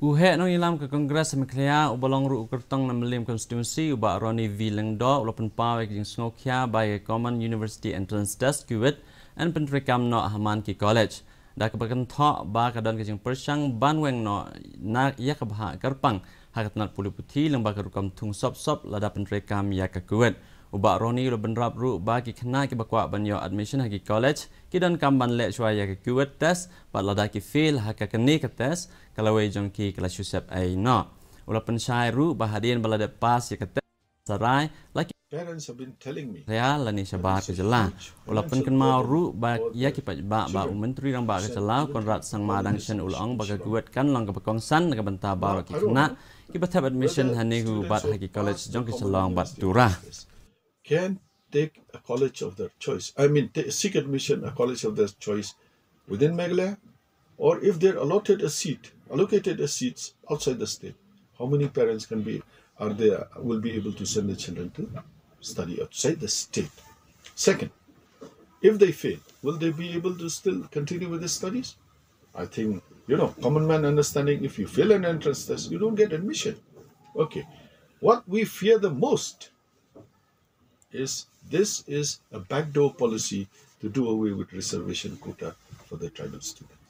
Uhek no ilam ke Kongres Meghalaya ubalong ru ukertong na melim konstitusi ubak Roni V. Lengdo ulapan pawek jing snokya by Common University Entrance Test Cuet and Pyntreikam no Haman Ki College. Da kebakan thok ba kadon ke jing persang banweng no na ya kebha kerpang hakat nat puli putih lembah kerukam tung sop lada Pyntreikam ya ke Cuet. Ubak Roni ulapan rap ru bagi kena ki bakwa banyo admission haki college kidan kamban lek shwa ya ke Cuet test bat lada ki fail haka keni ke test kalau jong ki kelas Yusuf ai no ulapan syai ru bahadian balada pas ya ke test sarai laki parents have been telling me ya lani sabar ke jela ulapan kan mau ru ba ya ki ba menteri rang ba ke jela konrat sang madang shen ulong ba ke Cuet kan long ke kongsan ke benta baru ki kena ki batab admission hanigu bat haki college jong ke selong bat turah can take a college of their choice. I mean, seek admission a college of their choice within Meghalaya, or if they're allocated a seats outside the state. How many parents will be able to send their children to study outside the state? Second, if they fail, will they be able to still continue with their studies? I think, common man understanding, if you fail an entrance test, you don't get admission. Okay. What we fear the most is this is a backdoor policy to do away with reservation quota for the tribal students.